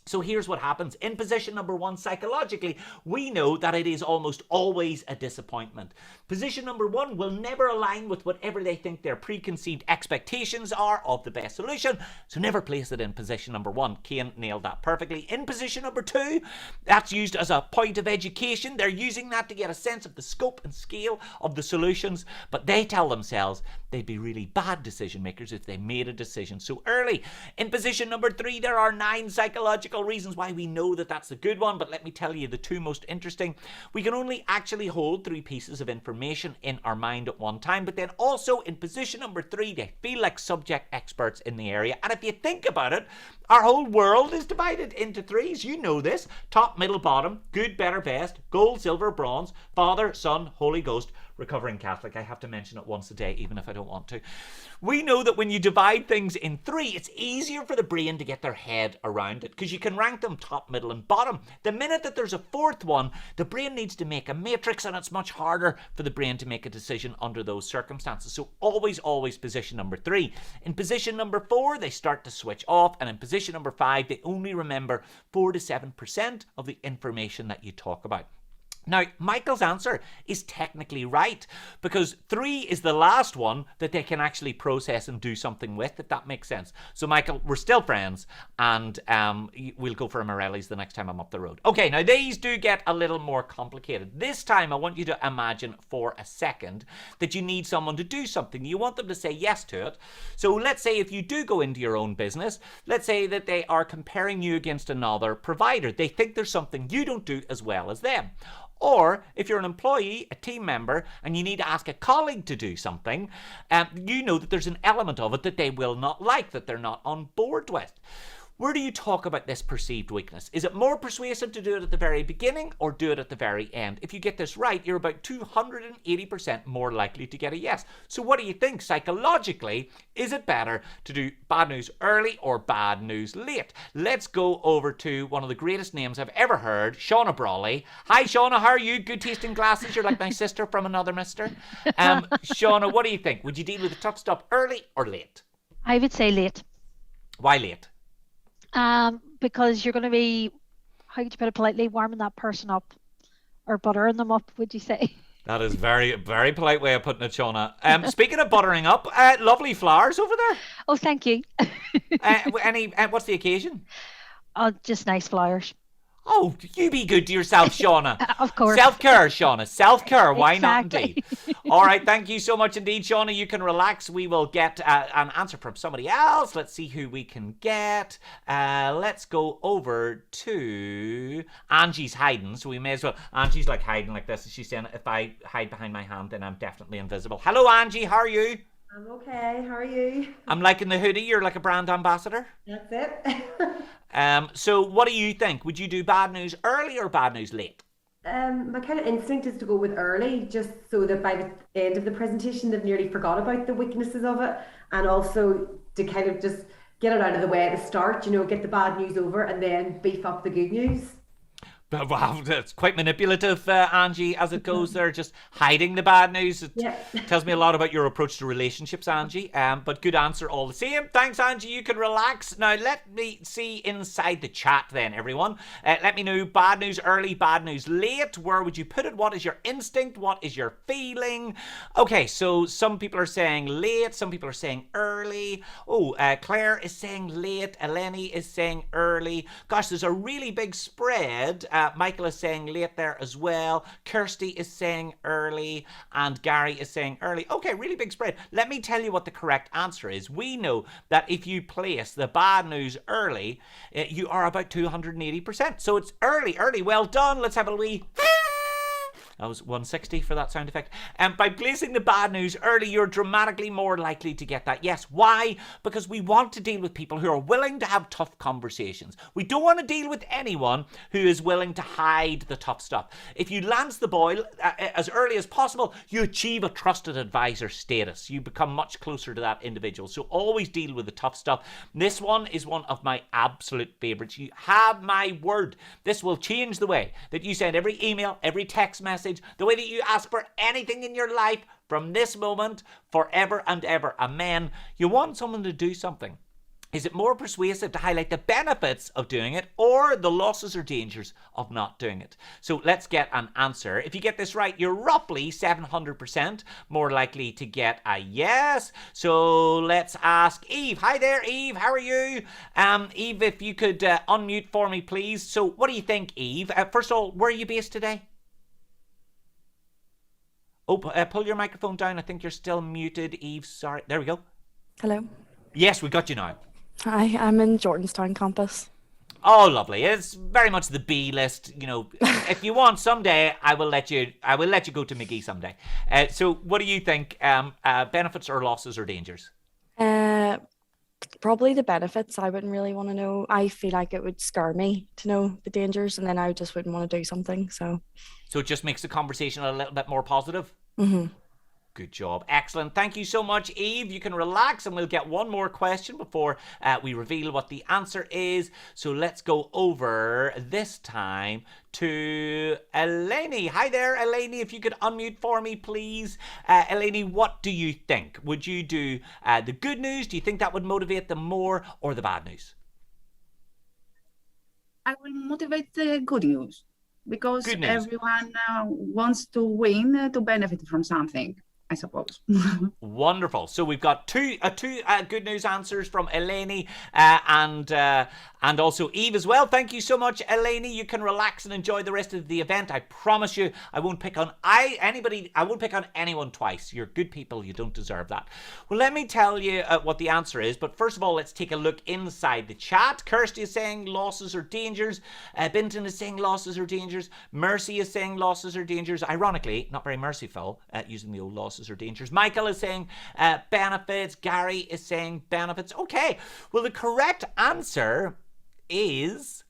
So here's what happens. In position number 1, psychologically, we know that it is almost always a disappointment. Position number 1 will never align with whatever they think their preconceived expectations are of the best solution. So never place it in position number 1. Kane nailed that perfectly. In position number 2, that's used as a point of education. They're using that to get a sense of the scope and scale of the solutions. But they tell themselves they'd be really bad decision makers if they made a decision so early. In position number 3, there are 9 psychological reasons why we know that that's a good one, but let me tell you the 2 most interesting. We can only actually hold 3 pieces of information in our mind at one time, but then also in position number 3, they feel like subject experts in the area. And if you think about it, our whole world is divided into 3s. You know this. Top, middle, bottom, good, better, best, gold, silver, bronze, Father, Son, Holy Ghost, recovering Catholic. I have to mention it once a day, even if I don't want to. We know that when you divide things in 3, it's easier for the brain to get their head around it because you can rank them top, middle, and bottom. The minute that there's a 4th one, the brain needs to make a matrix, and it's much harder for the brain to make a decision under those circumstances. So always, always position number 3. In position number 4, they start to switch off, and in position number 5, they only remember 4 to 7% of the information that you talk about. Now, Michael's answer is technically right because 3 is the last one that they can actually process and do something with, if that makes sense. So, Michael, we're still friends and we'll go for a Morelli's the next time I'm up the road. Okay, now these do get a little more complicated. This time, I want you to imagine for a second that you need someone to do something. You want them to say yes to it. So, let's say if you do go into your own business, let's say that they are comparing you against another provider. They think there's something you don't do as well as them. Or if you're an employee, a team member, and you need to ask a colleague to do something, you know that there's an element of it that they will not like, that they're not on board with. Where do you talk about this perceived weakness? Is it more persuasive to do it at the very beginning or do it at the very end? If you get this right, you're about 280% more likely to get a yes. So what do you think? Psychologically, is it better to do bad news early or bad news late? Let's go over to one of the greatest names I've ever heard, Shauna Brawley. Hi, Shauna. How are you? Good taste in glasses. You're like my sister from another mister. Shauna, what do you think? Would you deal with a tough stop early or late? I would say late. Why late? Because you're going to be, how would you put it politely, warming that person up or buttering them up, would you say? That is very, very polite way of putting it, Shauna. Speaking of buttering up, lovely flowers over there. Oh, thank you. What's the occasion? Oh, just nice flowers. Oh, you be good to yourself, Shauna. Of course. Self-care, Shauna. Self-care. Why Exactly. not indeed? All right. Thank you so much indeed, Shauna. You can relax. We will get an answer from somebody else. Let's see who we can get. Let's go over to Angie's hiding. So we may as well. Angie's like hiding like this. She's saying, if I hide behind my hand, then I'm definitely invisible. Hello, Angie. How are you? I'm okay. How are you? I'm liking the hoodie. You're like a brand ambassador. That's it. So what do you think? Would you do bad news early or bad news late? My kind of instinct is to go with early, just so that by the end of the presentation, they've nearly forgot about the weaknesses of it, and also to kind of just get it out of the way at the start, get the bad news over and then beef up the good news. Wow, that's quite manipulative, Angie, as it goes there, just hiding the bad news. It tells me a lot about your approach to relationships, Angie, but good answer all the same. Thanks, Angie. You can relax. Now, let me see inside the chat then, everyone. Let me know bad news early, bad news late. Where would you put it? What is your instinct? What is your feeling? Okay, so some people are saying late. Some people are saying early. Oh, Claire is saying late. Eleni is saying early. Gosh, there's a really big spread. Michael is saying late there as well. Kirsty is saying early. And Gary is saying early. Okay, really big spread. Let me tell you what the correct answer is. We know that if you place the bad news early, you are about 280%. So it's early. Well done. Let's have a wee... That was 160 for that sound effect. And by placing the bad news early, you're dramatically more likely to get that. Yes, why? Because we want to deal with people who are willing to have tough conversations. We don't want to deal with anyone who is willing to hide the tough stuff. If you lance the boil as early as possible, you achieve a trusted advisor status. You become much closer to that individual. So always deal with the tough stuff. This one is one of my absolute favorites. You have my word. This will change the way that you send every email, every text message, the way that you ask for anything in your life from this moment forever and ever. Amen. You want someone to do something. Is it more persuasive to highlight the benefits of doing it or the losses or dangers of not doing it? So let's get an answer. If you get this right, you're roughly 700% more likely to get a yes. So let's ask Eve. Hi there, Eve. How are you? Eve, if you could unmute for me, please. So what do you think, Eve? First of all, where are you based today? Oh, pull your microphone down. I think you're still muted, Eve. Sorry. There we go. Hello. Yes, we got you now. Hi, I'm in Jordanstown campus. Oh, lovely. It's very much the B list. If you want someday, I will let you go to McGee someday. So what do you think? Benefits or losses or dangers? Probably the benefits. I wouldn't really want to know. I feel like it would scare me to know the dangers, and then I just wouldn't want to do something. So it just makes the conversation a little bit more positive? Mm-hmm. Good job. Excellent. Thank you so much, Eve. You can relax and we'll get one more question before we reveal what the answer is. So let's go over this time to Eleni. Hi there, Eleni. If you could unmute for me, please. Eleni, what do you think? Would you do the good news? Do you think that would motivate them more, or the bad news? I will motivate the good news, because Good news. everyone wants to win to benefit from something, I suppose. Wonderful. So we've got two good news answers from Eleni and also Eve as well. Thank you so much, Eleni. You can relax and enjoy the rest of the event. I promise you, I won't pick on anyone twice. You're good people. You don't deserve that. Well, let me tell you what the answer is. But first of all, let's take a look inside the chat. Kirsty is saying losses or dangers. Binton is saying losses or dangers. Mercy is saying losses or dangers. Ironically, not very merciful using the old losses or dangers. Michael is saying benefits. Gary is saying benefits. Okay. Well, the correct answer is,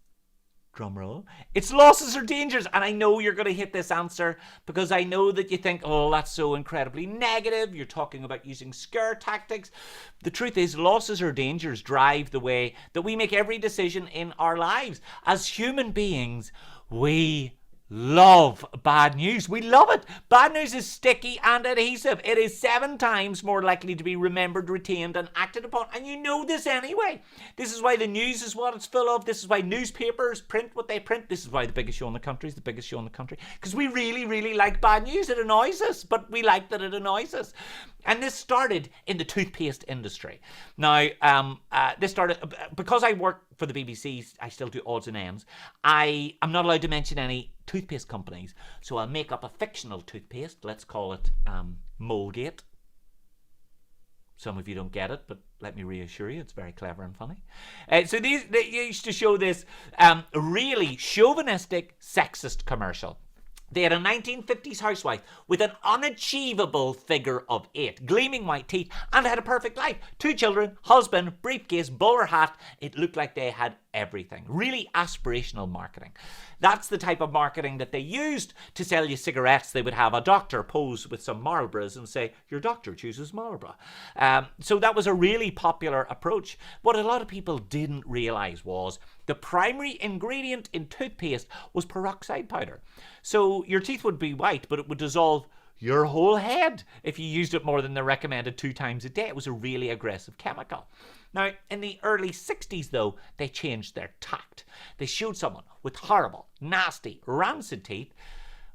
drumroll, it's losses or dangers. And I know you're going to hit this answer because I know that you think, oh, that's so incredibly negative. You're talking about using scare tactics. The truth is, losses or dangers drive the way that we make every decision in our lives. As human beings, we love bad news. We love it. Bad news is sticky and adhesive. It is 7 times more likely to be remembered, retained, and acted upon. And you know this anyway. This is why the news is what it's full of. This is why newspapers print what they print. This is why the biggest show in the country is the biggest show in the country. Because we really, really like bad news. It annoys us, but we like that it annoys us. And this started in the toothpaste industry. Now, this started because I work for the BBC, I still do odds and ends. I am not allowed to mention any toothpaste companies, so I'll make up a fictional toothpaste. Let's call it Molegate. Some of you don't get it, but let me reassure you, it's very clever and funny. So they used to show this really chauvinistic, sexist commercial. They had a 1950s housewife with an unachievable figure of 8, gleaming white teeth, and had a perfect life. 2 children, husband, briefcase, bowler hat. It looked like they had everything. Really aspirational marketing. That's the type of marketing that they used to sell you cigarettes. They would have a doctor pose with some Marlboros and say, your doctor chooses Marlboro. So that was a really popular approach. What a lot of people didn't realise was the primary ingredient in toothpaste was peroxide powder. So your teeth would be white, but it would dissolve your whole head if you used it more than the recommended 2 times a day. It was a really aggressive chemical. Now, in the early 60s, though, they changed their tact. They showed someone with horrible, nasty, rancid teeth.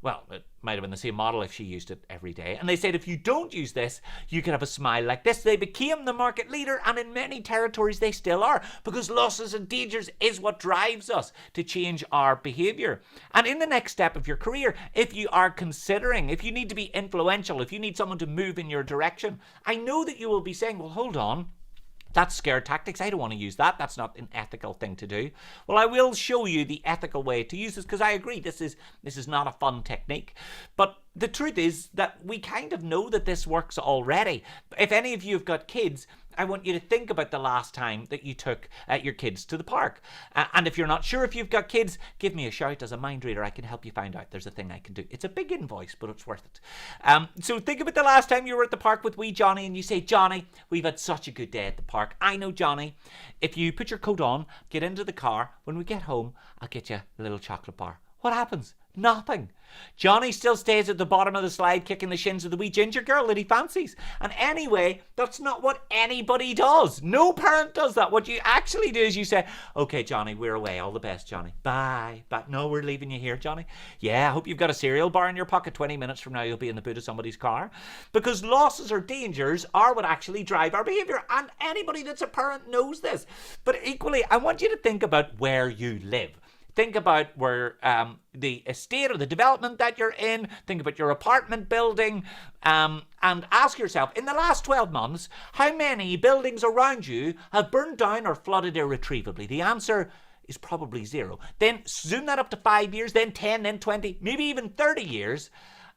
Well, it might have been the same model if she used it every day. And they said, if you don't use this, you can have a smile like this. They became the market leader, and in many territories they still are, because losses and dangers is what drives us to change our behaviour. And in the next step of your career, if you are considering, if you need to be influential, if you need someone to move in your direction, I know that you will be saying, well, hold on. That's scare tactics. I don't want to use that. That's not an ethical thing to do. Well, I will show you the ethical way to use this, because I agree this is not a fun technique. But the truth is that we kind of know that this works already. If any of you have got kids, I want you to think about the last time that you took your kids to the park. And if you're not sure if you've got kids, give me a shout. As a mind reader, I can help you find out. There's a thing I can do. It's a big invoice, but it's worth it. So think about the last time you were at the park with wee Johnny and you say, Johnny, we've had such a good day at the park. I know, Johnny, if you put your coat on, get into the car, when we get home, I'll get you a little chocolate bar. What happens? Nothing. Johnny still stays at the bottom of the slide kicking the shins of the wee ginger girl that he fancies. And anyway, that's not what anybody does. No parent does that. What you actually do is you say, okay, Johnny, we're away. All the best, Johnny. Bye. But no, we're leaving you here, Johnny. Yeah, I hope you've got a cereal bar in your pocket. 20 minutes from now, you'll be in the boot of somebody's car. Because losses or dangers are what actually drive our behaviour. And anybody that's a parent knows this. But equally, I want you to think about where you live. Think about where the estate or the development that you're in. Think about your apartment building, and ask yourself, in the last 12 months, how many buildings around you have burned down or flooded irretrievably? The answer is probably 0. Then zoom that up to 5 years, then 10, then 20, maybe even 30 years,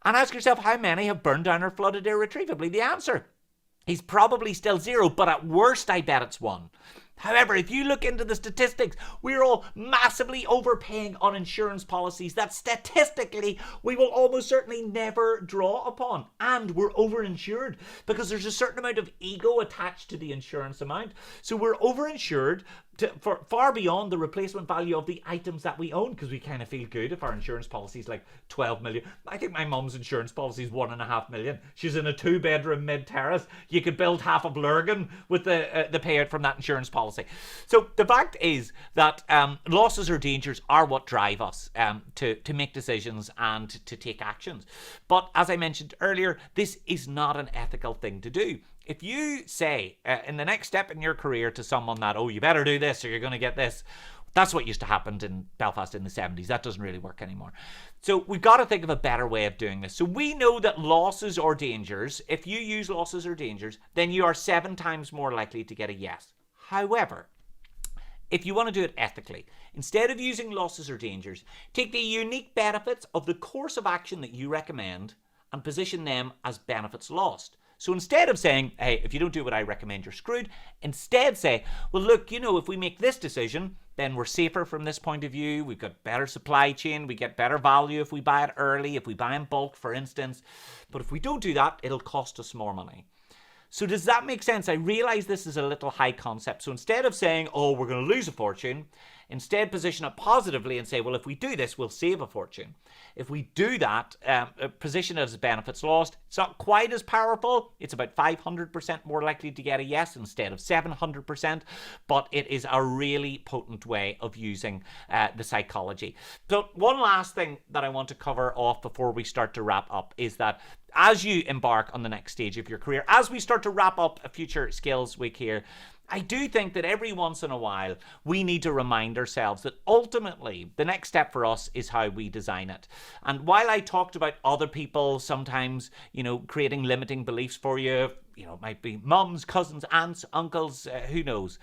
and ask yourself, how many have burned down or flooded irretrievably? The answer is probably still 0, but at worst, I bet it's 1. However, if you look into the statistics, we're all massively overpaying on insurance policies that statistically we will almost certainly never draw upon. And we're overinsured because there's a certain amount of ego attached to the insurance amount. So we're overinsured for far beyond the replacement value of the items that we own, because we kind of feel good if our insurance policy is like 12 million. I think my mum's insurance policy is 1.5 million. She's in a 2-bedroom mid-terrace. You could build half of Lurgan with the payout from that insurance policy. So the fact is that losses or dangers are what drive us to make decisions and to take actions. But as I mentioned earlier, this is not an ethical thing to do. If you say in the next step in your career to someone that, oh, you better do this or you're going to get this, that's what used to happen in Belfast in the 70s. That doesn't really work anymore. So we've got to think of a better way of doing this. So we know that losses or dangers, if you use losses or dangers, then you are 7 times more likely to get a yes. However, if you want to do it ethically, instead of using losses or dangers, take the unique benefits of the course of action that you recommend and position them as benefits lost. So instead of saying, hey, if you don't do what I recommend, you're screwed, instead say, well, look, you know, if we make this decision, then we're safer from this point of view. We've got better supply chain. We get better value if we buy it early, if we buy in bulk, for instance. But if we don't do that, it'll cost us more money. So does that make sense? I realize this is a little high concept. So instead of saying, oh, we're going to lose a fortune, instead position it positively and say, well, if we do this, we'll save a fortune. If we do that, position it as benefits lost. It's not quite as powerful. It's about 500% more likely to get a yes instead of 700%. But it is a really potent way of using the psychology. So one last thing that I want to cover off before we start to wrap up is that as you embark on the next stage of your career, as we start to wrap up a Future Skills Week here, I do think that every once in a while we need to remind ourselves that ultimately the next step for us is how we design it. And while I talked about other people sometimes, creating limiting beliefs for you, it might be mums, cousins, aunts, uncles, who knows.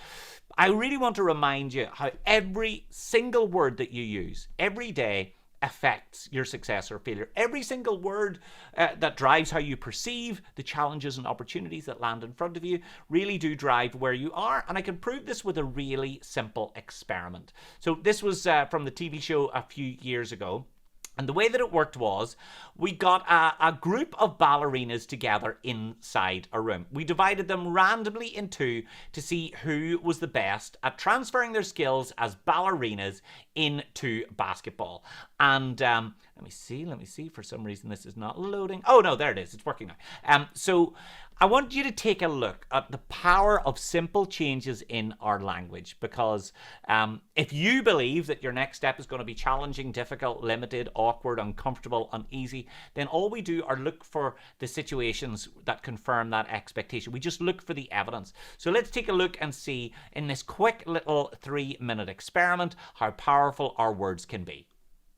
I really want to remind you how every single word that you use every day affects your success or failure. Every single word that drives how you perceive the challenges and opportunities that land in front of you really do drive where you are. And I can prove this with a really simple experiment. So this was from the TV show a few years ago. And the way that it worked was we got a group of ballerinas together inside a room. We divided them randomly in two to see who was the best at transferring their skills as ballerinas into basketball. And let me see. For some reason, this is not loading. Oh, no, there it is. It's working now. So I want you to take a look at the power of simple changes in our language, because if you believe that your next step is going to be challenging, difficult, limited, awkward, uncomfortable, uneasy, then all we do are look for the situations that confirm that expectation. We just look for the evidence. So let's take a look and see in this quick little 3-minute experiment how powerful our words can be.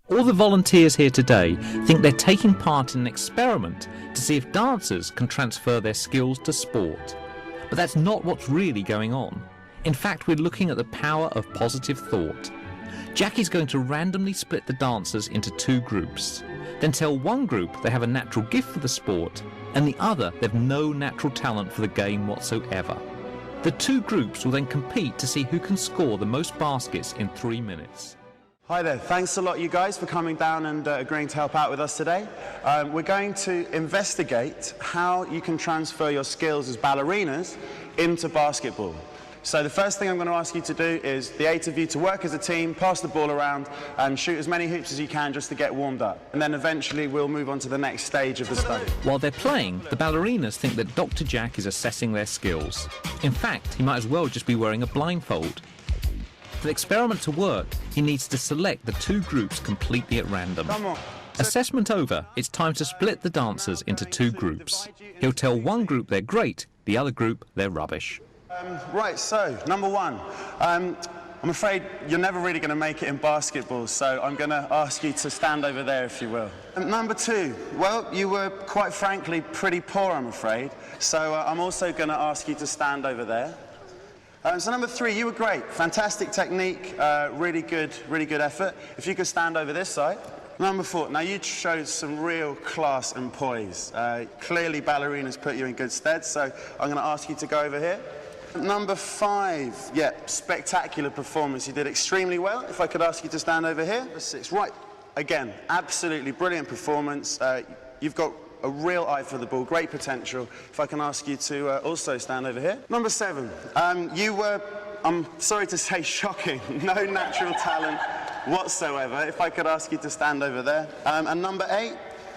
All the volunteers here today think they're taking part in an experiment to see if dancers can transfer their skills to sport. But that's not what's really going on. In fact, we're looking at the power of positive thought. Jackie's going to randomly split the dancers into 2 groups, then tell one group they have a natural gift for the sport, and the other they've no natural talent for the game whatsoever. The 2 groups will then compete to see who can score the most baskets in 3 minutes. Hi there, thanks a lot you guys for coming down and agreeing to help out with us today. We're going to investigate how you can transfer your skills as ballerinas into basketball. So the first thing I'm going to ask you to do is the 8 of you to work as a team, pass the ball around and shoot as many hoops as you can just to get warmed up. And then eventually we'll move on to the next stage of the study. While they're playing, the ballerinas think that Dr. Jack is assessing their skills. In fact, he might as well just be wearing a blindfold. For the experiment to work, he needs to select the 2 groups completely at random. Come on. Assessment over, it's time to split the dancers into 2 groups. He'll tell one group they're great, the other group they're rubbish. Right, so number 1. I'm afraid you're never really going to make it in basketball, so I'm going to ask you to stand over there if you will. Number 2, well, you were quite frankly pretty poor, I'm afraid, so I'm also going to ask you to stand over there. So number 3, you were great. Fantastic technique, really good effort. If you could stand over this side. Number 4, now you showed some real class and poise. Clearly ballerinas put you in good stead, so I'm going to ask you to go over here. Number 5, yeah, spectacular performance. You did extremely well. If I could ask you to stand over here. Number 6, right, again, absolutely brilliant performance. You've got a real eye for the ball, great potential. If I can ask you to also stand over here. Number 7, you were, I'm sorry to say, shocking. No natural talent whatsoever. If I could ask you to stand over there. And number 8,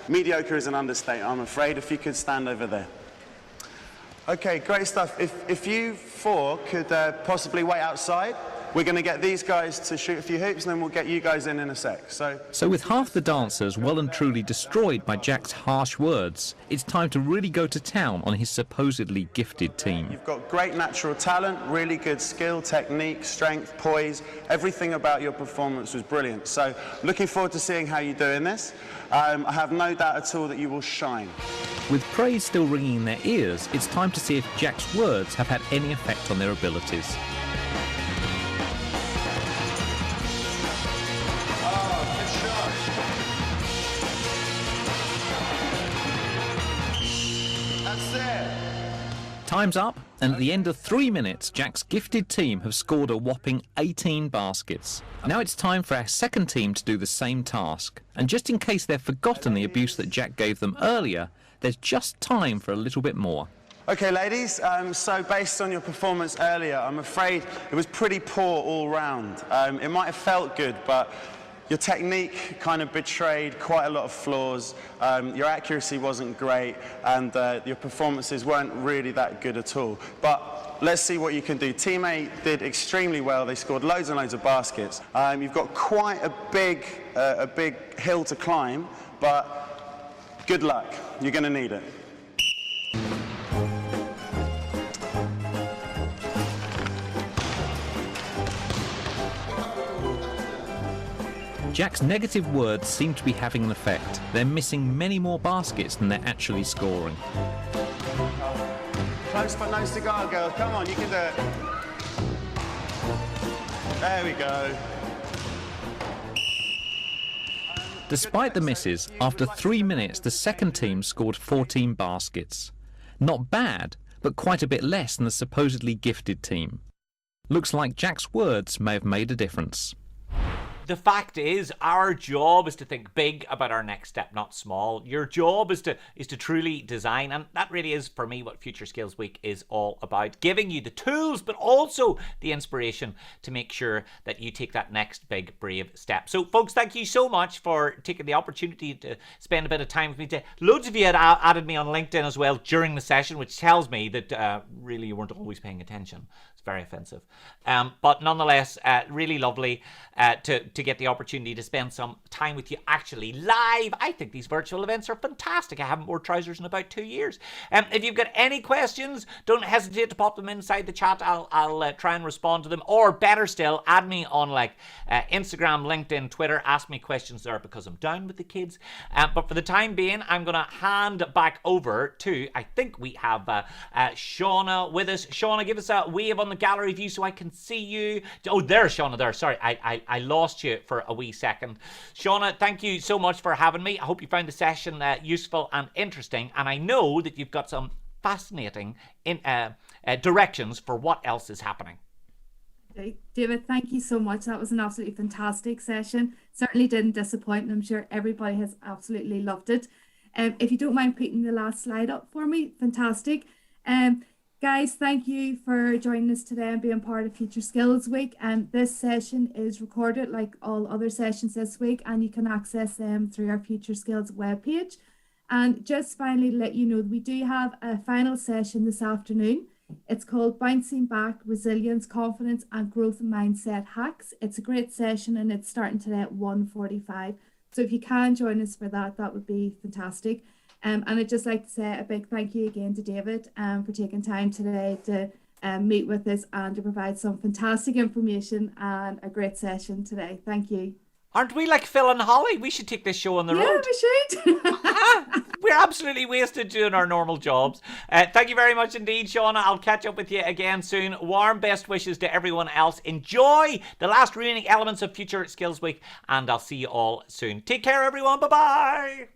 mediocre is an understatement, I'm afraid. If you could stand over there. Okay, great stuff. If you 4 could possibly wait outside, we're going to get these guys to shoot a few hoops and then we'll get you guys in a sec. So with half the dancers well and truly destroyed by Jack's harsh words, it's time to really go to town on his supposedly gifted team. You've got great natural talent, really good skill, technique, strength, poise. Everything about your performance was brilliant. So looking forward to seeing how you do in this. I have no doubt at all that you will shine. With praise still ringing in their ears, it's time to see if Jack's words have had any effect on their abilities. Time's up, and at the end of 3 minutes, Jack's gifted team have scored a whopping 18 baskets. Now it's time for our second team to do the same task. And just in case they've forgotten the abuse that Jack gave them earlier, there's just time for a little bit more. Okay, ladies, so based on your performance earlier, I'm afraid it was pretty poor all round. It might have felt good, but your technique kind of betrayed quite a lot of flaws. Your accuracy wasn't great, and your performances weren't really that good at all. But let's see what you can do. Team 8 did extremely well. They scored loads and loads of baskets. You've got quite a big hill to climb, but good luck. You're going to need it. Jack's negative words seem to be having an effect. They're missing many more baskets than they're actually scoring. Close but no cigar, girl. Come on, you can do it. There we go. Despite the misses, after 3 minutes the second team scored 14 baskets. Not bad, but quite a bit less than the supposedly gifted team. Looks like Jack's words may have made a difference. The fact is, our job is to think big about our next step, not small. Your job is to truly design, and that really is, for me, what Future Skills Week is all about. Giving you the tools, but also the inspiration to make sure that you take that next big, brave step. So, folks, thank you so much for taking the opportunity to spend a bit of time with me today. Loads of you had added me on LinkedIn as well during the session, which tells me that really you weren't always paying attention. It's very offensive. But nonetheless, really lovely to get the opportunity to spend some time with you actually live. I think these virtual events are fantastic. I haven't worn trousers in about 2 years. If you've got any questions, don't hesitate to pop them inside the chat. I'll try and respond to them. Or better still, add me on Instagram, LinkedIn, Twitter. Ask me questions there because I'm down with the kids. But for the time being, I'm going to hand back over to, I think we have Shauna with us. Shauna, give us a wave on the gallery view so I can see you. Oh, there's Shauna there. Sorry, I lost you for a wee second. Shauna, thank you so much for having me. I hope you found the session useful and interesting, and I know that you've got some fascinating directions for what else is happening. David, thank you so much. That was an absolutely fantastic session. Certainly didn't disappoint, and I'm sure everybody has absolutely loved it. If you don't mind putting the last slide up for me, fantastic. Guys, thank you for joining us today and being part of Future Skills Week. This session is recorded like all other sessions this week, and you can access them through our Future Skills webpage. And just finally let you know, we do have a final session this afternoon. It's called Bouncing Back, Resilience, Confidence and Growth Mindset Hacks. It's a great session and it's starting today at 1:45. So if you can join us for that, that would be fantastic. And I'd just like to say a big thank you again to David for taking time today to meet with us and to provide some fantastic information and a great session today. Thank you. Aren't we like Phil and Holly? We should take this show on the road. Yeah, we should. We're absolutely wasted doing our normal jobs. Thank you very much indeed, Shauna. I'll catch up with you again soon. Warm best wishes to everyone else. Enjoy the last remaining elements of Future Skills Week, and I'll see you all soon. Take care, everyone. Bye-bye.